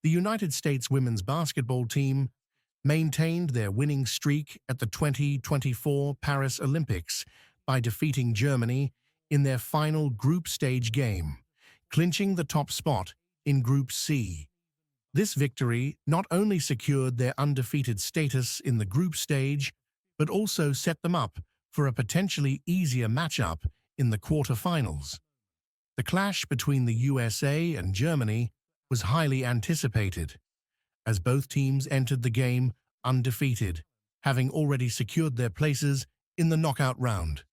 The United States women's basketball team maintained their winning streak at the 2024 Paris Olympics by defeating Germany in their final group stage game, clinching the top spot in Group C. This victory not only secured their undefeated status in the group stage, but also set them up for a potentially easier matchup in the quarterfinals. The clash between the USA and Germany was highly anticipated, as both teams entered the game undefeated, having already secured their places in the knockout round.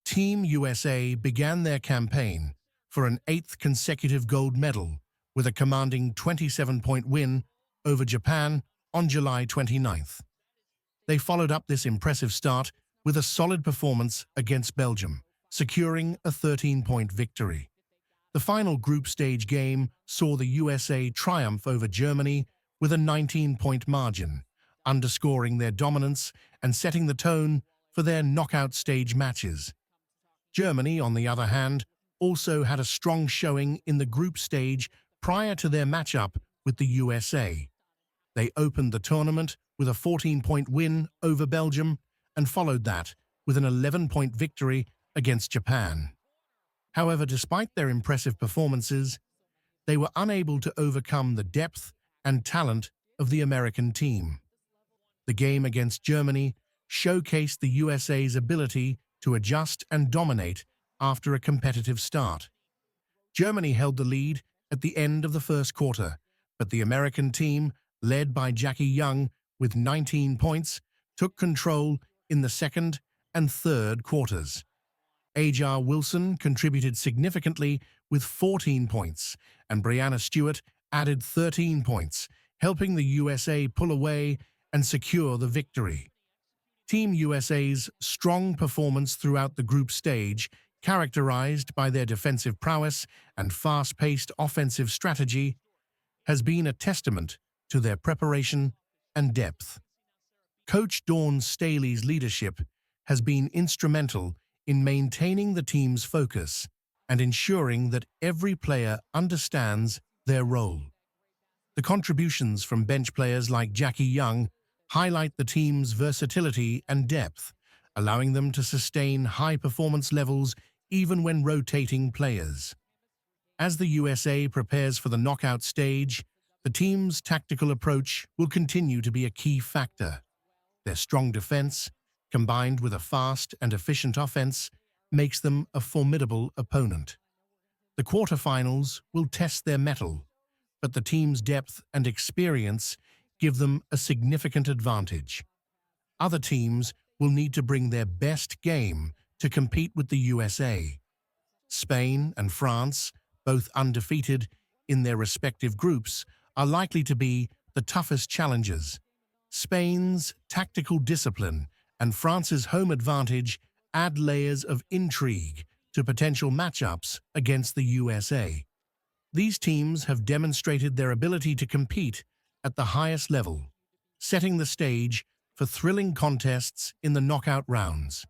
Team USA began their campaign for an 8th consecutive gold medal with a commanding 27-point win over Japan on July 29th. They followed up this impressive start with a solid performance against Belgium, securing a 13-point victory. The final group stage game saw the USA triumph over Germany with a 19-point margin, underscoring their dominance and setting the tone for their knockout stage matches. Germany, on the other hand, also had a strong showing in the group stage prior to their matchup with the USA. They opened the tournament with a 14-point win over Belgium and followed that with an 11-point victory against Japan. However, despite their impressive performances, they were unable to overcome the depth and talent of the American team. The game against Germany showcased the USA's ability to adjust and dominate after a competitive start. Germany held the lead at the end of the first quarter, but the American team, led by Jackie Young with 19 points, took control in the second and third quarters. Ajar Wilson contributed significantly with 14 points, and Brianna Stewart added 13 points, helping the USA pull away and secure the victory. Team USA's strong performance throughout the group stage, characterized by their defensive prowess and fast-paced offensive strategy, has been a testament to their preparation and depth. Coach Dawn Staley's leadership has been instrumental in maintaining the team's focus and ensuring that every player understands their role. The contributions from bench players like Jackie Young highlight the team's versatility and depth, allowing them to sustain high performance levels even when rotating players. As the USA prepares for the knockout stage, the team's tactical approach will continue to be a key factor. Their strong defense, combined with a fast and efficient offense, makes them a formidable opponent. The quarterfinals will test their mettle, but the team's depth and experience give them a significant advantage. Other teams will need to bring their best game to compete with the USA. Spain and France, both undefeated in their respective groups, are likely to be the toughest challengers. Spain's tactical discipline and France's home advantage add layers of intrigue to potential matchups against the USA. These teams have demonstrated their ability to compete at the highest level, setting the stage for thrilling contests in the knockout rounds.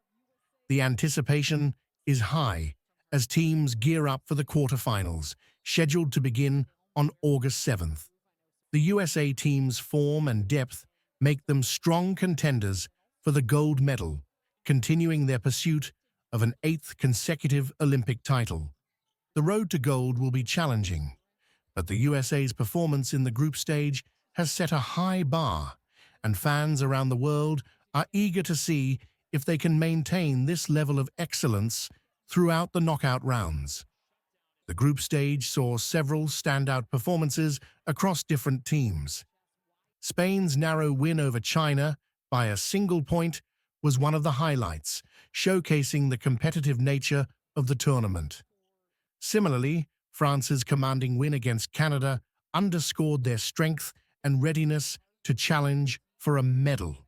The anticipation is high as teams gear up for the quarterfinals, scheduled to begin on August 7th. The USA team's form and depth make them strong contenders for the gold medal, continuing their pursuit of an 8th consecutive Olympic title. The road to gold will be challenging, but the USA's performance in the group stage has set a high bar, and fans around the world are eager to see if they can maintain this level of excellence throughout the knockout rounds. The group stage saw several standout performances across different teams. Spain's narrow win over China by a single point was one of the highlights, showcasing the competitive nature of the tournament. Similarly, France's commanding win against Canada underscored their strength and readiness to challenge for a medal.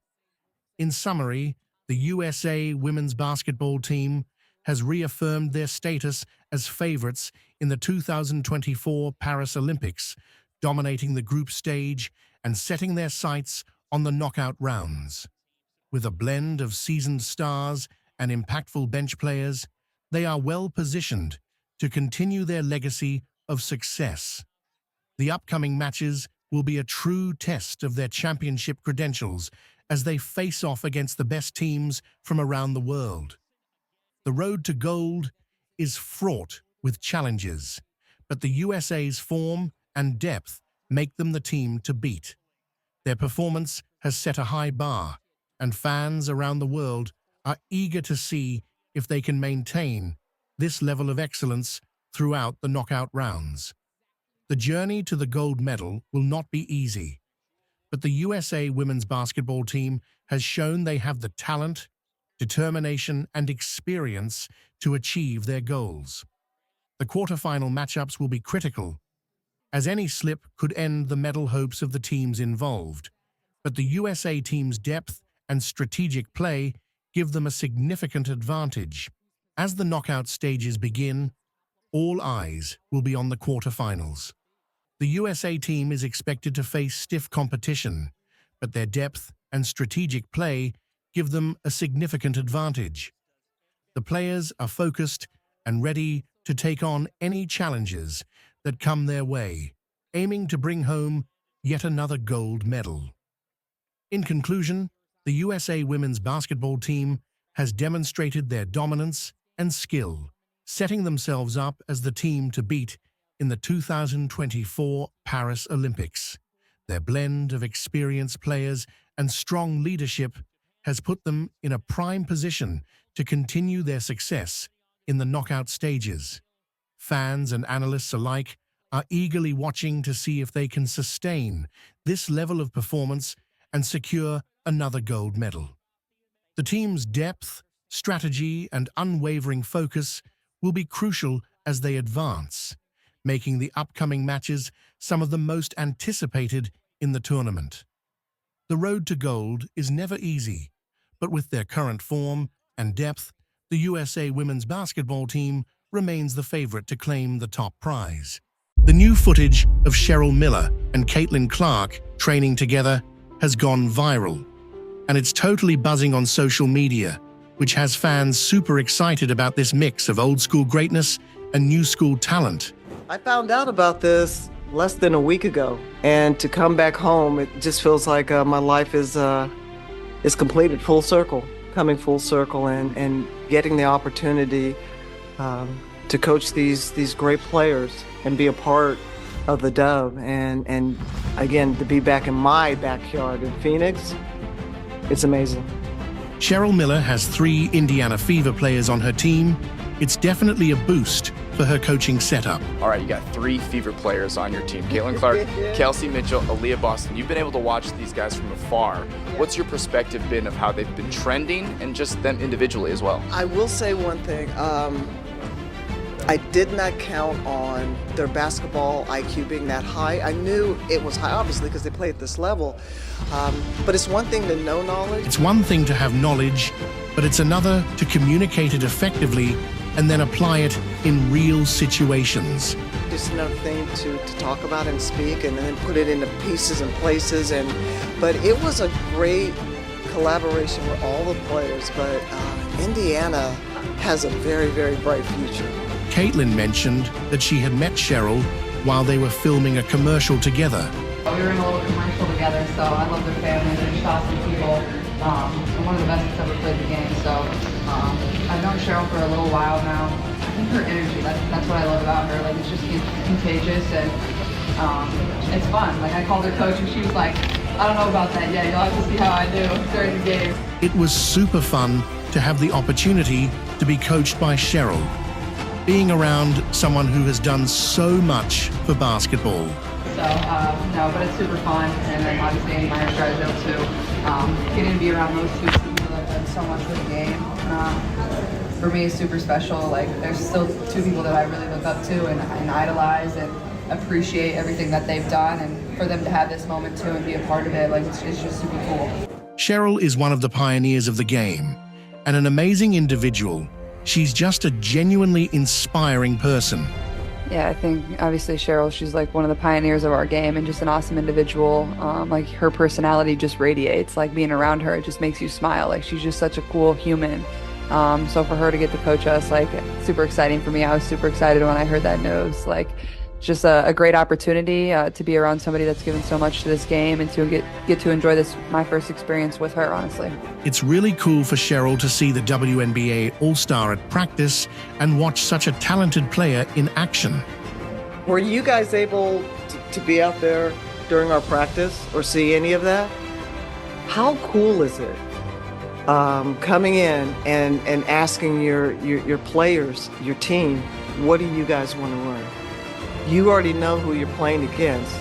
In summary, the USA women's basketball team has reaffirmed their status as favorites in the 2024 Paris Olympics, dominating the group stage and setting their sights on the knockout rounds. With a blend of seasoned stars and impactful bench players, they are well positioned to continue their legacy of success. The upcoming matches will be a true test of their championship credentials as they face off against the best teams from around the world. The road to gold is fraught with challenges, but the USA's form and depth make them the team to beat. Their performance has set a high bar, and fans around the world are eager to see if they can maintain this level of excellence throughout the knockout rounds. The journey to the gold medal will not be easy, but the USA women's basketball team has shown they have the talent, determination, and experience to achieve their goals. The quarterfinal matchups will be critical, as any slip could end the medal hopes of the teams involved, but the USA team's depth and strategic play give them a significant advantage. As the knockout stages begin, all eyes will be on the quarterfinals. The USA team is expected to face stiff competition, but their depth and strategic play give them a significant advantage. The players are focused and ready to take on any challenges that come their way, aiming to bring home yet another gold medal. In conclusion, the USA women's basketball team has demonstrated their dominance and skill, setting themselves up as the team to beat in the 2024 Paris Olympics. Their blend of experienced players and strong leadership has put them in a prime position to continue their success in the knockout stages. Fans and analysts alike are eagerly watching to see if they can sustain this level of performance and secure another gold medal. The team's depth, strategy, and unwavering focus will be crucial as they advance, making the upcoming matches some of the most anticipated in the tournament. The road to gold is never easy, but with their current form and depth, the USA women's basketball team remains the favorite to claim the top prize. The new footage of Cheryl Miller and Caitlin Clark training together has gone viral, and it's totally buzzing on social media, which has fans super excited about this mix of old-school greatness and new-school talent. I found out about this less than a week ago, and to come back home, it just feels like my life is completed, full circle, coming full circle, and getting the opportunity to coach these great players and be a part of the Dove, and again, to be back in my backyard in Phoenix, it's amazing. Cheryl Miller has 3 Indiana Fever players on her team. It's definitely a boost for her coaching setup. All right, you got 3 Fever players on your team. Caitlin Clark, Kelsey Mitchell, Aaliyah Boston. You've been able to watch these guys from afar. What's your perspective been of how they've been trending and just them individually as well? I will say one thing. I did not count on their basketball IQ being that high. I knew it was high, obviously, because they play at this level. But it's one thing to know knowledge. It's one thing to have knowledge, but it's another to communicate it effectively and then apply it in real situations. Just another thing to talk about and speak and then put it into pieces and places. But it was a great collaboration with all the players. But Indiana has a very, very bright future. Caitlin mentioned that she had met Cheryl while they were filming a commercial together. We were in a little commercial together, so I love their family, they're awesome people. I'm one of the best that's ever played the game, so I've known Cheryl for a little while now. I think her energy, that's what I love about her. Like, it's just contagious, and it's fun. Like, I called her coach, and she was like, I don't know about that yet, you'll have to see how I do during the game. It was super fun to have the opportunity to be coached by Cheryl, being around someone who has done so much for basketball. So, no, but it's super fun, and then obviously Andy Meyer's guys out too. Getting to be around those 2 people that have done so much for the game, for me is super special. Like, there's still 2 people that I really look up to and idolize and appreciate everything that they've done, and for them to have this moment too and be a part of it, like, it's just super cool. Cheryl is one of the pioneers of the game, and an amazing individual. She's just a genuinely inspiring person. Yeah, I think obviously Cheryl, she's like one of the pioneers of our game and just an awesome individual. Like, her personality just radiates. Like, being around her, it just makes you smile. Like, she's just such a cool human. So for her to get to coach us, like, super exciting for me. I was super excited when I heard that news. Like, just a great opportunity to be around somebody that's given so much to this game and to get to enjoy this, my first experience with her, honestly. It's really cool for Cheryl to see the WNBA All-Star at practice and watch such a talented player in action. Were you guys able to be out there during our practice or see any of that? How cool is it coming in and asking your players, your team, what do you guys want to learn? You already know who you're playing against,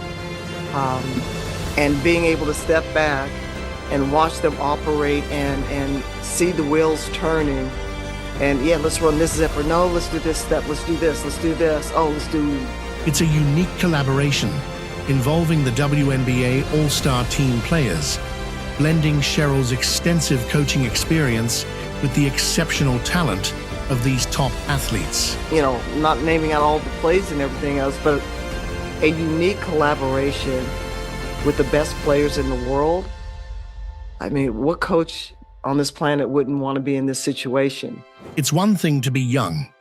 and being able to step back and watch them operate and see the wheels turning. And yeah, let's run this zipper. No, let's do this step. Let's do this. Let's do this. Oh, let's do. It's a unique collaboration involving the WNBA All-Star team players, blending Cheryl's extensive coaching experience with the exceptional talent of these top athletes. You know, not naming out all the plays and everything else, but a unique collaboration with the best players in the world. I mean, what coach on this planet wouldn't want to be in this situation? It's one thing to be young.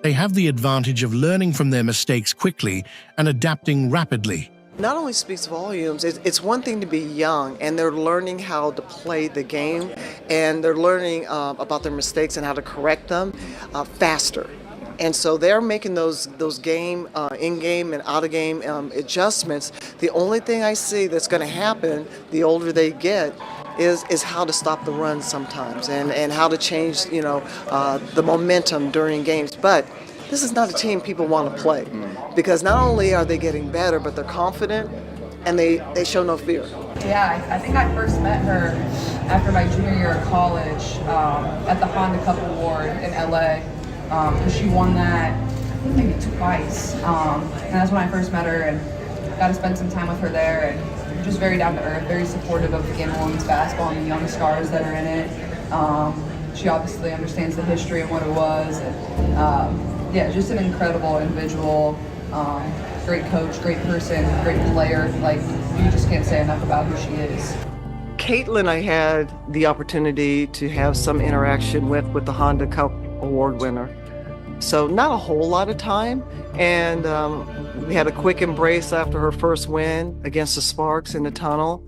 They have the advantage of learning from their mistakes quickly and adapting rapidly. Not only speaks volumes, it's one thing to be young and they're learning how to play the game, and they're learning about their mistakes and how to correct them faster. And so they're making those game, in-game and out-of-game adjustments. The only thing I see that's going to happen the older they get is how to stop the run sometimes and how to change, the momentum during games. But this is not a team people want to play, because not only are they getting better, but they're confident and they show no fear. Yeah, I think I first met her after my junior year of college at the Honda Cup Award in LA, because she won that, I think maybe twice. And that's when I first met her and got to spend some time with her there, and just very down to earth, very supportive of the game of women's basketball and the young stars that are in it. She obviously understands the history and what it was. And, yeah, just an incredible individual, great coach, great person, great player. Like, you just can't say enough about who she is. Caitlin, I had the opportunity to have some interaction with the Honda Cup Award winner. So not a whole lot of time. And we had a quick embrace after her first win against the Sparks in the tunnel.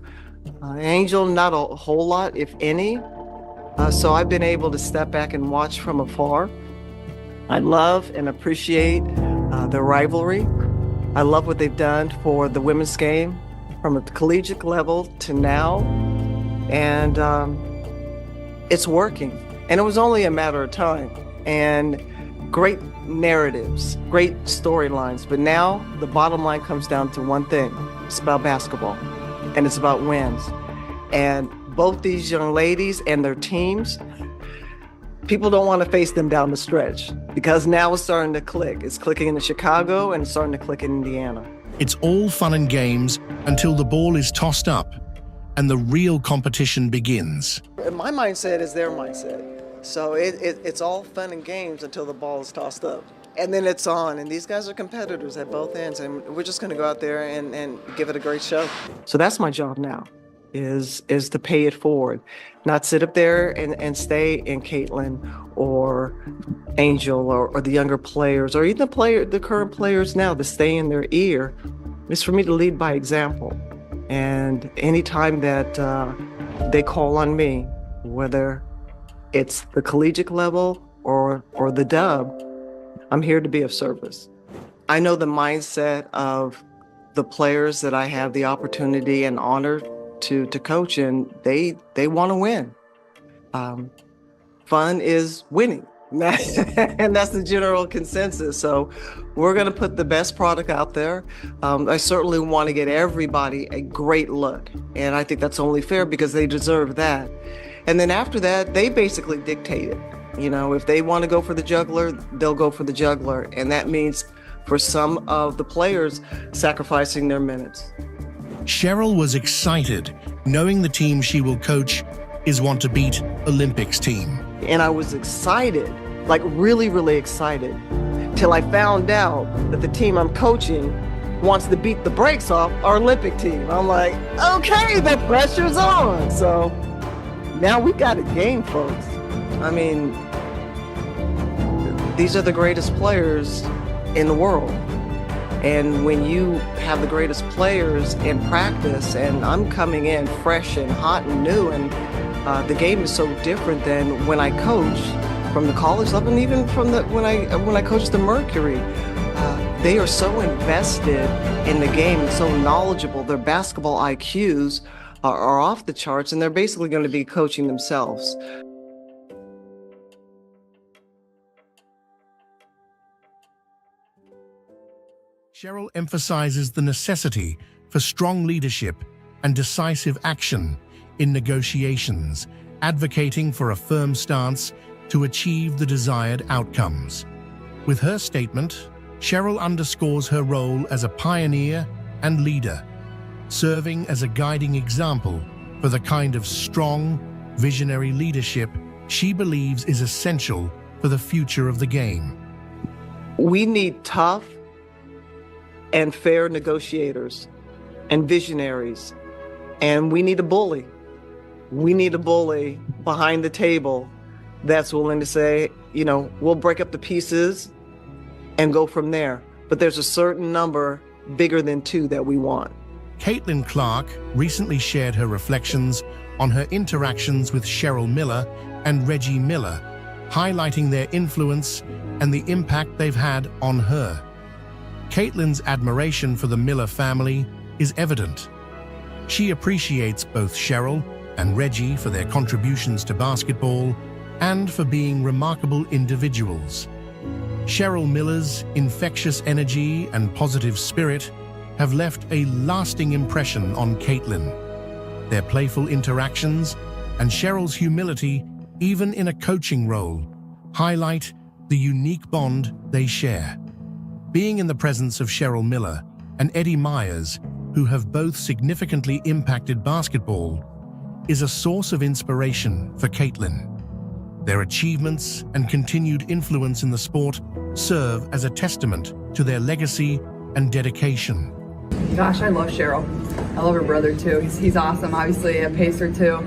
Angel, not a whole lot, if any. So I've been able to step back and watch from afar. I love and appreciate the rivalry. I love what they've done for the women's game from a collegiate level to now. And it's working. And it was only a matter of time. And great narratives, great storylines. But now the bottom line comes down to one thing. It's about basketball. And it's about wins. And both these young ladies and their teams, people don't want to face them down the stretch, because now it's starting to click. It's clicking in Chicago and it's starting to click in Indiana. It's all fun and games until the ball is tossed up and the real competition begins. My mindset is their mindset. So it's all fun and games until the ball is tossed up. And then it's on, and these guys are competitors at both ends, and we're just going to go out there and give it a great show. So that's my job now, is to pay it forward. Not sit up there and stay in Caitlin or Angel or the younger players, or even the current players now, to stay in their ear. It's for me to lead by example. And anytime that they call on me, whether it's the collegiate level or the dub, I'm here to be of service. I know the mindset of the players that I have the opportunity and honor to coach, and they want to win. Fun is winning. And that's the general consensus. So we're going to put the best product out there. I certainly want to get everybody a great look. And I think that's only fair, because they deserve that. And then after that, they basically dictate it. If they want to go for the juggler, they'll go for the juggler. And that means for some of the players sacrificing their minutes. Cheryl was excited, knowing the team she will coach is want to beat Olympics team. And I was excited, like really, really excited, till I found out that the team I'm coaching wants to beat the brakes off our Olympic team. I'm like, okay, the pressure's on. So now we got a game, folks. I mean, these are the greatest players in the world. And when you have the greatest players in practice, and I'm coming in fresh and hot and new, and the game is so different than when I coach from the college level, and even from when I coached the Mercury. They are so invested in the game and so knowledgeable. Their basketball IQs are off the charts, and they're basically going to be coaching themselves. Cheryl emphasizes the necessity for strong leadership and decisive action in negotiations, advocating for a firm stance to achieve the desired outcomes. With her statement, Cheryl underscores her role as a pioneer and leader, serving as a guiding example for the kind of strong, visionary leadership she believes is essential for the future of the game. We need tough and fair negotiators and visionaries, and we need a bully. We need a bully behind the table that's willing to say, we'll break up the pieces and go from there. But there's a certain number bigger than two that we want. Caitlin Clark recently shared her reflections on her interactions with Cheryl Miller and Reggie Miller, highlighting their influence and the impact they've had on her. Caitlin's admiration for the Miller family is evident. She appreciates both Cheryl and Reggie for their contributions to basketball and for being remarkable individuals. Cheryl Miller's infectious energy and positive spirit have left a lasting impression on Caitlin. Their playful interactions and Cheryl's humility, even in a coaching role, highlight the unique bond they share. Being in the presence of Cheryl Miller and Eddie Myers, who have both significantly impacted basketball, is a source of inspiration for Caitlin. Their achievements and continued influence in the sport serve as a testament to their legacy and dedication. Gosh, I love Cheryl. I love her brother too. He's awesome. Obviously a Pacer too.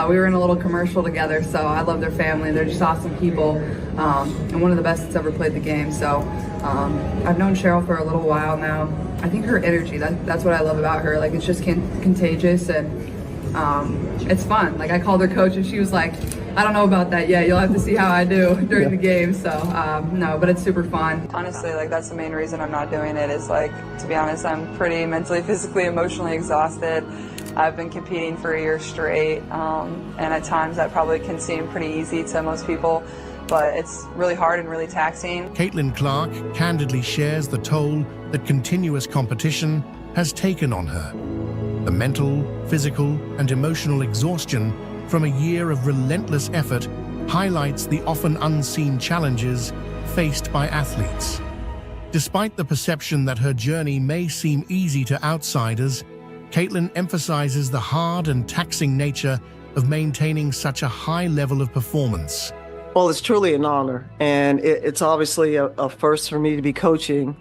We were in a little commercial together, so I love their family. They're just awesome people, and one of the best that's ever played the game. So I've known Cheryl for a little while now. I think her energy, that's what I love about her. Like, it's just contagious, and it's fun. Like, I called her coach and she was like, I don't know about that yet. You'll have to see how I do during the game. So no, but it's super fun. Honestly, like, that's the main reason I'm not doing it is, like, to be honest, I'm pretty mentally, physically, emotionally exhausted. I've been competing for a year straight, and at times that probably can seem pretty easy to most people, but it's really hard and really taxing. Caitlin Clark candidly shares the toll that continuous competition has taken on her. The mental, physical, and emotional exhaustion from a year of relentless effort highlights the often unseen challenges faced by athletes. Despite the perception that her journey may seem easy to outsiders, Caitlin emphasizes the hard and taxing nature of maintaining such a high level of performance. Well, it's truly an honor, and it's obviously a first for me to be coaching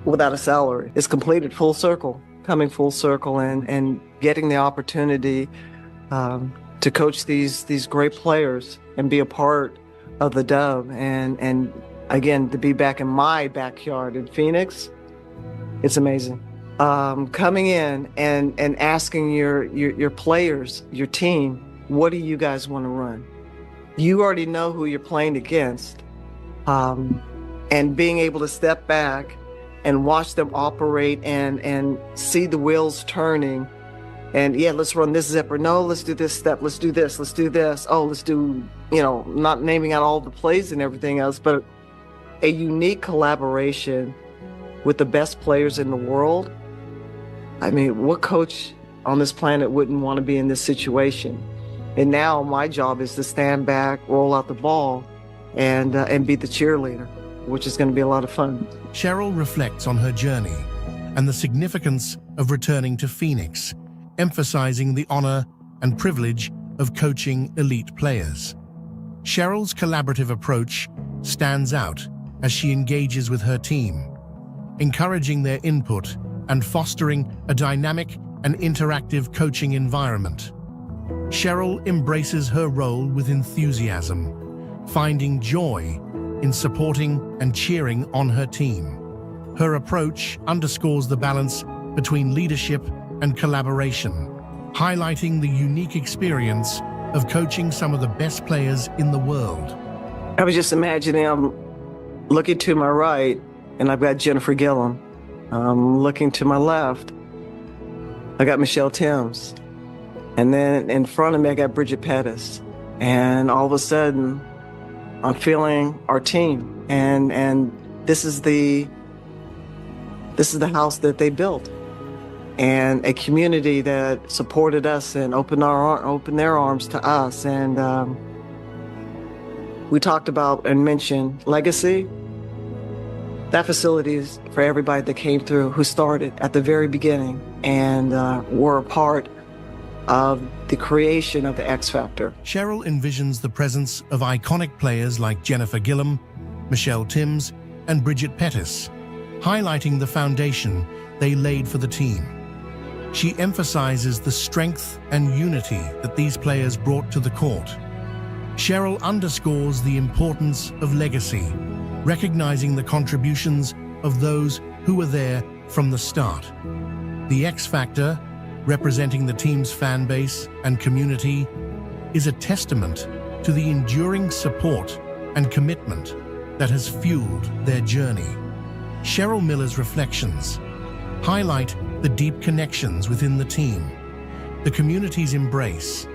without a salary. It's completed full circle, coming full circle, and getting the opportunity to coach these great players and be a part of the Dove, and again, to be back in my backyard in Phoenix, it's amazing. Coming in and asking your players, your team, what do you guys want to run? You already know who you're playing against, and being able to step back and watch them operate and see the wheels turning. And yeah, let's run this zipper. No, let's do this step. Let's do this. Let's do this. Oh, let's do, not naming out all the plays and everything else, but a unique collaboration with the best players in the world. I mean, what coach on this planet wouldn't want to be in this situation? And now my job is to stand back, roll out the ball, and be the cheerleader, which is going to be a lot of fun. Cheryl reflects on her journey and the significance of returning to Phoenix, emphasizing the honor and privilege of coaching elite players. Cheryl's collaborative approach stands out as she engages with her team, encouraging their input and fostering a dynamic and interactive coaching environment. Cheryl embraces her role with enthusiasm, finding joy in supporting and cheering on her team. Her approach underscores the balance between leadership and collaboration, highlighting the unique experience of coaching some of the best players in the world. I was just imagining I'm looking to my right, and I've got Jennifer Gillum. I'm looking to my left, I got Michelle Timms. And then in front of me, I got Bridget Pettis. And all of a sudden, I'm feeling our team. And this is the house that they built. And a community that supported us and opened their arms to us. And we talked about and mentioned legacy. That facility is for everybody that came through, who started at the very beginning and were a part of the creation of the X Factor. Cheryl envisions the presence of iconic players like Jennifer Gillum, Michelle Timms, and Bridget Pettis, highlighting the foundation they laid for the team. She emphasizes the strength and unity that these players brought to the court. Cheryl underscores the importance of legacy, recognizing the contributions of those who were there from the start. The X Factor, representing the team's fan base and community, is a testament to the enduring support and commitment that has fueled their journey. Cheryl Miller's reflections highlight the deep connections within the team, the community's embrace,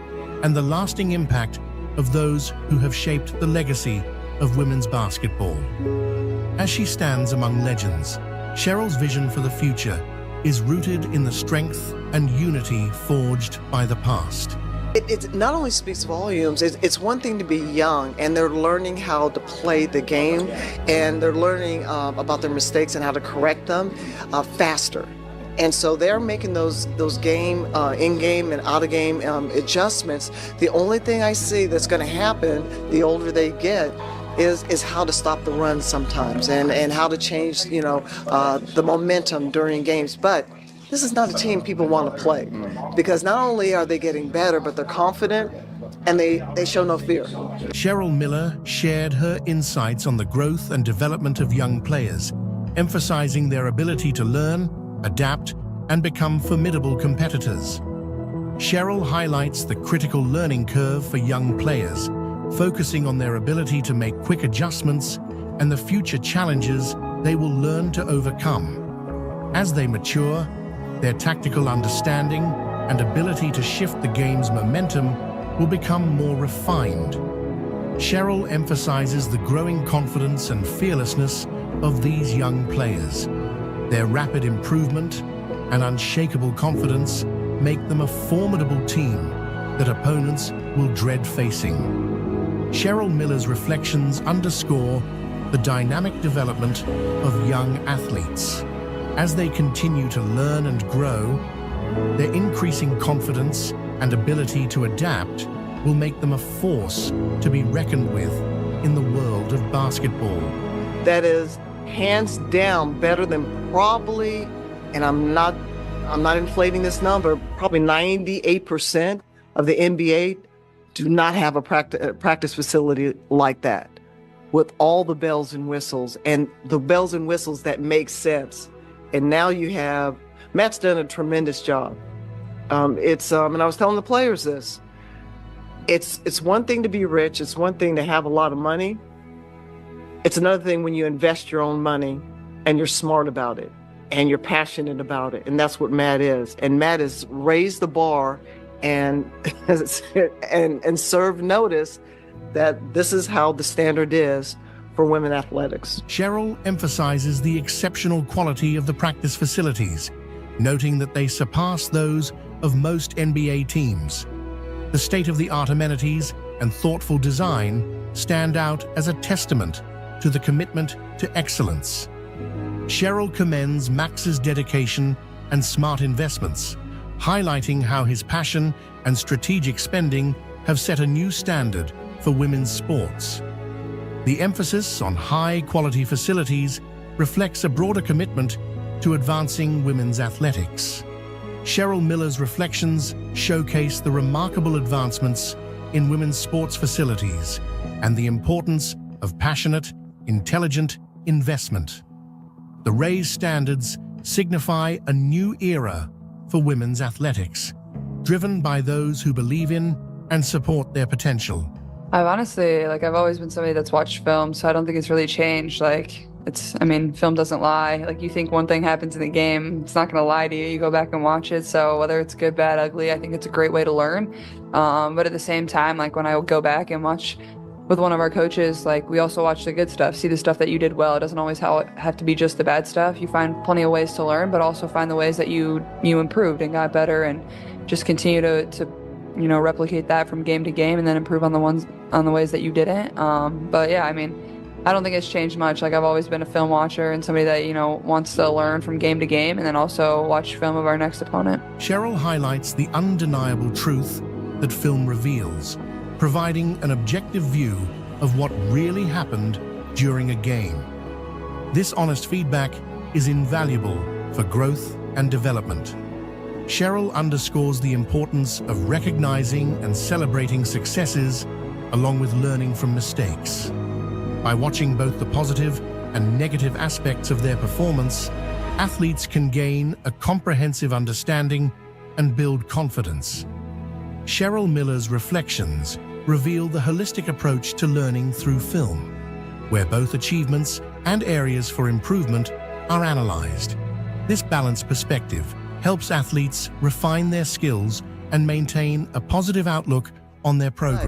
and the lasting impact of those who have shaped the legacy of women's basketball. As she stands among legends, Cheryl's vision for the future is rooted in the strength and unity forged by the past. It not only speaks volumes, it's one thing to be young and they're learning how to play the game, and they're learning about their mistakes and how to correct them faster. And so they're making those game, in-game and out-of-game adjustments. The only thing I see that's going to happen the older they get is how to stop the run sometimes and how to change, the momentum during games. But this is not a team people want to play, because not only are they getting better, but they're confident and they show no fear. Cheryl Miller shared her insights on the growth and development of young players, emphasizing their ability to learn, adapt, and become formidable competitors. Cheryl highlights the critical learning curve for young players, focusing on their ability to make quick adjustments and the future challenges they will learn to overcome. As they mature, their tactical understanding and ability to shift the game's momentum will become more refined. Cheryl emphasizes the growing confidence and fearlessness of these young players. Their rapid improvement and unshakable confidence make them a formidable team that opponents will dread facing. Cheryl Miller's reflections underscore the dynamic development of young athletes. As they continue to learn and grow, their increasing confidence and ability to adapt will make them a force to be reckoned with in the world of basketball. That is hands down better than probably, and I'm not inflating this number, probably 98% of the NBA do not have a practice facility like that, with all the bells and whistles, and the bells and whistles that make sense. And now you have, Matt's done a tremendous job. And I was telling the players this, it's one thing to be rich, it's one thing to have a lot of money. It's another thing when you invest your own money and you're smart about it and you're passionate about it. And that's what Matt is. And Matt has raised the bar and served notice that this is how the standard is for women athletics. Cheryl emphasizes the exceptional quality of the practice facilities, noting that they surpass those of most NBA teams. The state-of-the-art amenities and thoughtful design stand out as a testament to the commitment to excellence. Cheryl commends Max's dedication and smart investments, highlighting how his passion and strategic spending have set a new standard for women's sports. The emphasis on high-quality facilities reflects a broader commitment to advancing women's athletics. Cheryl Miller's reflections showcase the remarkable advancements in women's sports facilities and the importance of passionate, intelligent investment. The raised standards signify a new era for women's athletics, driven by those who believe in and support their potential. I've honestly, I've always been somebody that's watched film, so I don't think it's really changed. Film doesn't lie. You think one thing happens in the game, it's not going to lie to you. You go back and watch it. So whether it's good, bad, ugly, I think it's a great way to learn. But at the same time, when I go back and watch with one of our coaches, we also watch the good stuff, see the stuff that you did well. It doesn't always have to be just the bad stuff. You find plenty of ways to learn, but also find the ways that you improved and got better, and just continue to replicate that from game to game, and then improve on the ways that you didn't. But yeah, I don't think it's changed much. I've always been a film watcher and somebody that, wants to learn from game to game, and then also watch film of our next opponent. Cheryl highlights the undeniable truth that film reveals, providing an objective view of what really happened during a game. This honest feedback is invaluable for growth and development. Cheryl underscores the importance of recognizing and celebrating successes along with learning from mistakes. By watching both the positive and negative aspects of their performance, athletes can gain a comprehensive understanding and build confidence. Cheryl Miller's reflections reveal the holistic approach to learning through film, where both achievements and areas for improvement are analyzed. This balanced perspective helps athletes refine their skills and maintain a positive outlook on their progress.